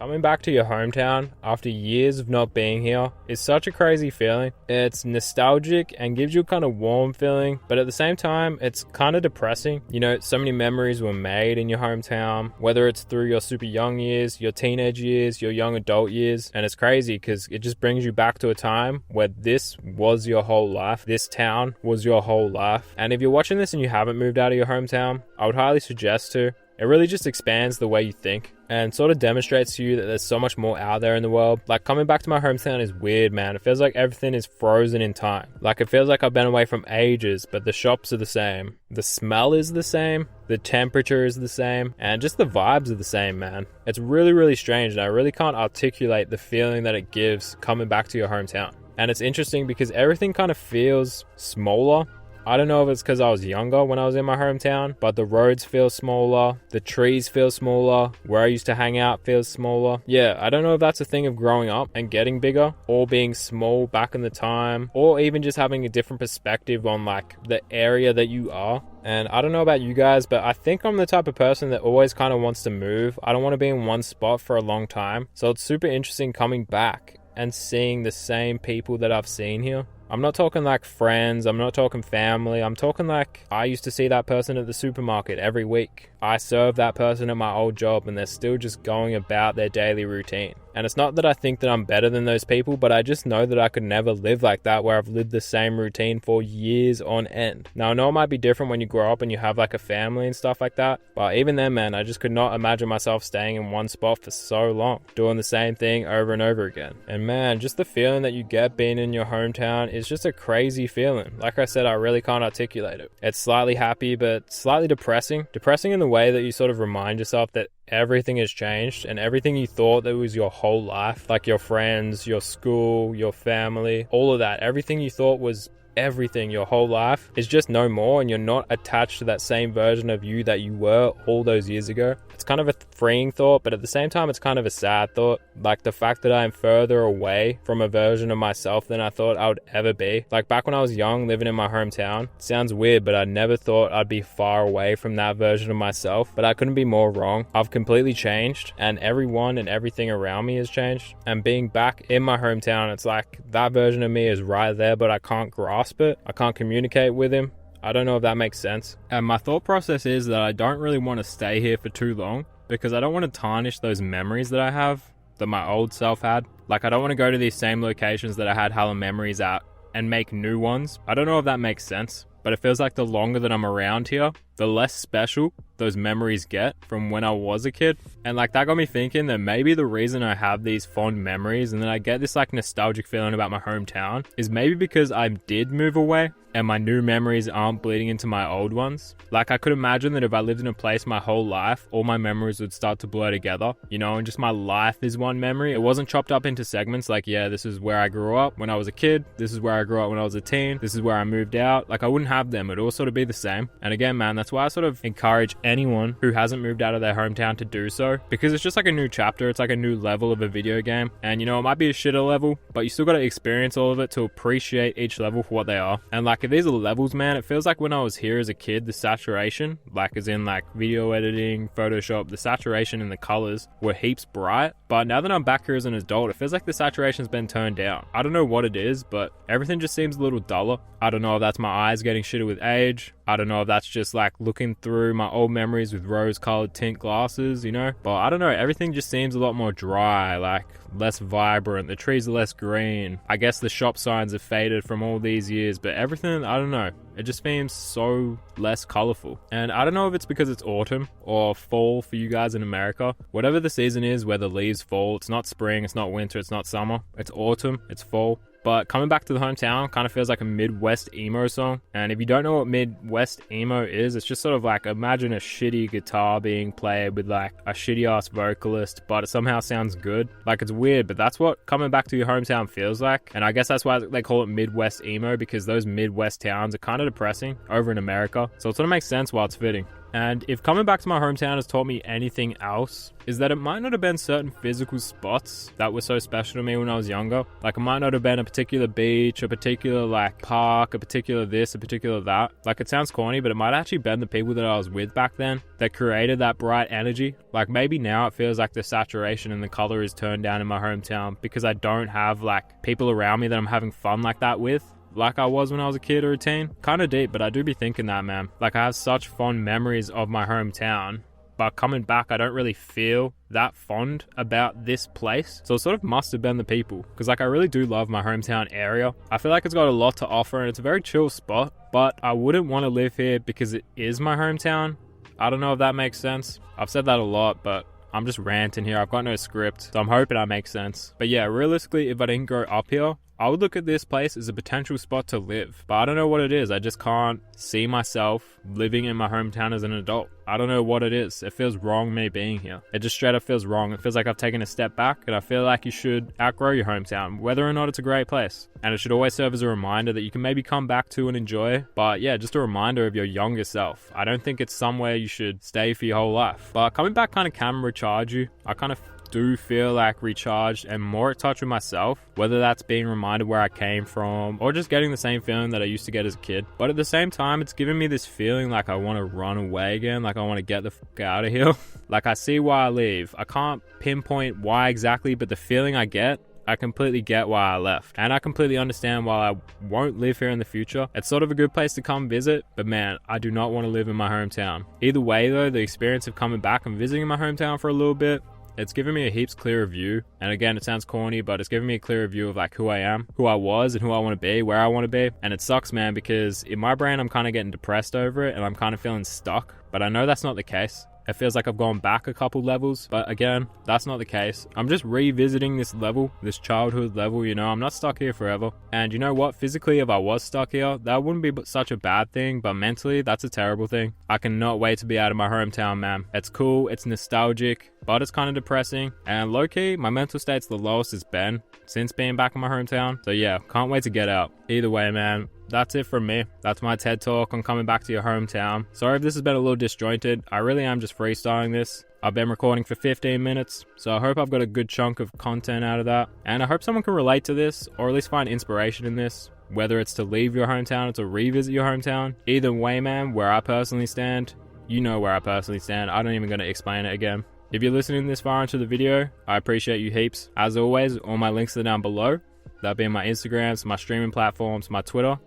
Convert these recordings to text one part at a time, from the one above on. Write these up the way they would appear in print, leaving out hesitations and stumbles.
Coming back to your hometown after years of not being here is such a crazy feeling. It's nostalgic and gives you a kind of warm feeling, but at the same time, it's kind of depressing. You know, so many memories were made in your hometown, whether it's through your super young years, your teenage years, your young adult years, and it's crazy because it just brings you back to a time where this was your whole life. This town was your whole life. And if you're watching this and you haven't moved out of your hometown, I would highly suggest to. It really just expands the way you think and sort of demonstrates to you that there's so much more out there in the world. Like, coming back to my hometown is weird, man. It feels like everything is frozen in time. Like, it feels like I've been away from ages, but the shops are the same. The smell is the same. The temperature is the same. And just the vibes are the same, man. It's really, really strange, and I really can't articulate the feeling that it gives coming back to your hometown. And it's interesting because everything kind of feels smaller. I don't know if it's because I was younger when I was in my hometown, but the roads feel smaller, the trees feel smaller, where I used to hang out feels smaller. Yeah, I don't know if that's a thing of growing up and getting bigger, or being small back in the time, or even just having a different perspective on like the area that you are. And I don't know about you guys, but I think I'm the type of person that always kind of wants to move. I don't want to be in one spot for a long time. So it's super interesting coming back and seeing the same people that I've seen here. I'm not talking like friends, I'm not talking family, I'm talking like I used to see that person at the supermarket every week. I served that person at my old job and they're still just going about their daily routine. And it's not that I think that I'm better than those people, but I just know that I could never live like that where I've lived the same routine for years on end. Now, I know it might be different when you grow up and you have like a family and stuff like that, but even then, man, I just could not imagine myself staying in one spot for so long, doing the same thing over and over again. And man, just the feeling that you get being in your hometown is just a crazy feeling. Like I said, I really can't articulate it. It's slightly happy, but slightly depressing. Depressing in the way that you sort of remind yourself that everything has changed, and everything you thought that was your whole life, like your friends, your school, your family, all of that, everything you thought was everything your whole life is just no more, and you're not attached to that same version of you that you were all those years ago. It's kind of a freeing thought, but at the same time it's kind of a sad thought. Like the fact that I'm further away from a version of myself than I thought I would ever be. Like back when I was young, living in my hometown, it sounds weird, but I never thought I'd be far away from that version of myself. But I couldn't be more wrong. I've completely changed, and everyone and everything around me has changed. And being back in my hometown, it's like that version of me is right there, but I can't grasp it. I can't communicate with him. I don't know if that makes sense. And my thought process is that I don't really want to stay here for too long because I don't want to tarnish those memories that I have that my old self had. Like, I don't want to go to these same locations that I had hella memories at and make new ones. I don't know if that makes sense, but it feels like the longer that I'm around here, the less special those memories get from when I was a kid. And like that got me thinking that maybe the reason I have these fond memories and then I get this like nostalgic feeling about my hometown is maybe because I did move away and my new memories aren't bleeding into my old ones. Like I could imagine that if I lived in a place my whole life, all my memories would start to blur together, you know, and just my life is one memory. It wasn't chopped up into segments like, yeah, this is where I grew up when I was a kid, this is where I grew up when I was a teen, this is where I moved out. Like I wouldn't have them. It'd all sort of be the same. And again, man, that's why I sort of encourage anyone who hasn't moved out of their hometown to do so, because it's just like a new chapter. It's like a new level of a video game, and you know, it might be a shitter level, but you still got to experience all of it to appreciate each level for what they are. And like if these are levels, man, it feels like when I was here as a kid, the saturation, like as in like video editing, Photoshop, the saturation and the colors were heaps bright. But now that I'm back here as an adult, it feels like the saturation's been turned down. I don't know what it is, but everything just seems a little duller. I don't know if that's my eyes getting shitter with age. I don't know if that's just like looking through my old memories with rose-colored tint glasses, you know? But I don't know, everything just seems a lot more dry, like less vibrant. The trees are less green. I guess the shop signs have faded from all these years, but everything, I don't know. It just seems so less colorful. And I don't know if it's because it's autumn or fall for you guys in America. Whatever the season is where the leaves fall, it's not spring, it's not winter, it's not summer. It's autumn, it's fall. But coming back to the hometown kind of feels like a Midwest emo song. And if you don't know what Midwest emo is, it's just sort of like, imagine a shitty guitar being played with like a shitty ass vocalist, but it somehow sounds good. Like it's weird, but that's what coming back to your hometown feels like. And I guess that's why they call it Midwest emo, because those Midwest towns are kind of depressing over in America. So it sort of makes sense why it's fitting. And if coming back to my hometown has taught me anything else, is that it might not have been certain physical spots that were so special to me when I was younger. Like, it might not have been a particular beach, a particular like park, a particular this, a particular that. Like, it sounds corny, but it might actually been the people that I was with back then that created that bright energy. Like, maybe now it feels like the saturation and the color is turned down in my hometown because I don't have like people around me that I'm having fun like that with, like I was when I was a kid or a teen. Kind of deep, but I do be thinking that, man. Like, I have such fond memories of my hometown, but coming back, I don't really feel that fond about this place. So it sort of must have been the people, because like I really do love my hometown area. I feel like it's got a lot to offer and it's a very chill spot, but I wouldn't want to live here because it is my hometown. I don't know if that makes sense. I've said that a lot, but I'm just ranting here. I've got no script, so I'm hoping that makes sense. But yeah, realistically, if I didn't grow up here, I would look at this place as a potential spot to live, but I don't know what it is. I just can't see myself living in my hometown as an adult. I don't know what it is. It feels wrong me being here. It just straight up feels wrong. It feels like I've taken a step back, and I feel like you should outgrow your hometown, whether or not it's a great place. And it should always serve as a reminder that you can maybe come back to and enjoy. But yeah, just a reminder of your younger self. I don't think it's somewhere you should stay for your whole life. But coming back kind of can recharge you. I kind of do feel like recharged and more in touch with myself, whether that's being reminded where I came from or just getting the same feeling that I used to get as a kid. But at the same time, it's giving me this feeling like I want to run away again, like I want to get the fuck out of here. Like, I see why I leave. I can't pinpoint why exactly, but the feeling I get, I completely get why I left. And I completely understand why I won't live here in the future. It's sort of a good place to come visit, but man, I do not want to live in my hometown. Either way though, the experience of coming back and visiting my hometown for a little bit, it's given me a heaps clearer view. And again, it sounds corny, but it's given me a clearer view of like who I am, who I was, and who I want to be, where I want to be. And it sucks, man, because in my brain, I'm kind of getting depressed over it and I'm kind of feeling stuck. But I know that's not the case. It feels like I've gone back a couple levels, but again, that's not the case. I'm just revisiting this level, this childhood level, you know. I'm not stuck here forever. And you know what? Physically, if I was stuck here, that wouldn't be such a bad thing, but mentally, that's a terrible thing. I cannot wait to be out of my hometown, man. It's cool, it's nostalgic, but it's kind of depressing. And low-key, my mental state's the lowest it's been since being back in my hometown. So yeah, can't wait to get out. Either way, man, that's it from me. That's my TED Talk on coming back to your hometown. Sorry if this has been a little disjointed. I really am just freestyling this. I've been recording for 15 minutes, so I hope I've got a good chunk of content out of that. And I hope someone can relate to this, or at least find inspiration in this. Whether it's to leave your hometown or to revisit your hometown. Either way, man, where I personally stand, you know where I personally stand. I don't even gonna explain it again. If you're listening this far into the video, I appreciate you heaps. As always, all my links are down below. That'll be my Instagrams, my streaming platforms, my Twitter,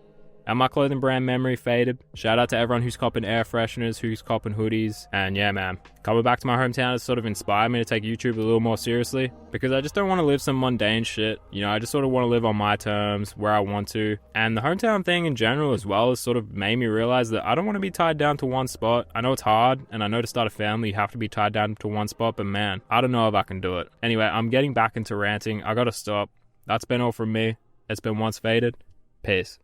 and my clothing brand Memory Faded. Shout out to everyone who's copping air fresheners, who's copping hoodies. And yeah, man, coming back to my hometown has sort of inspired me to take YouTube a little more seriously, because I just don't want to live some mundane shit. You know, I just sort of want to live on my terms, where I want to. And the hometown thing in general as well has sort of made me realize that I don't want to be tied down to one spot. I know it's hard, and I know to start a family you have to be tied down to one spot, but man, I don't know if I can do it. Anyway, I'm getting back into ranting. I gotta stop. That's been all from me. It's been Once Faded. Peace.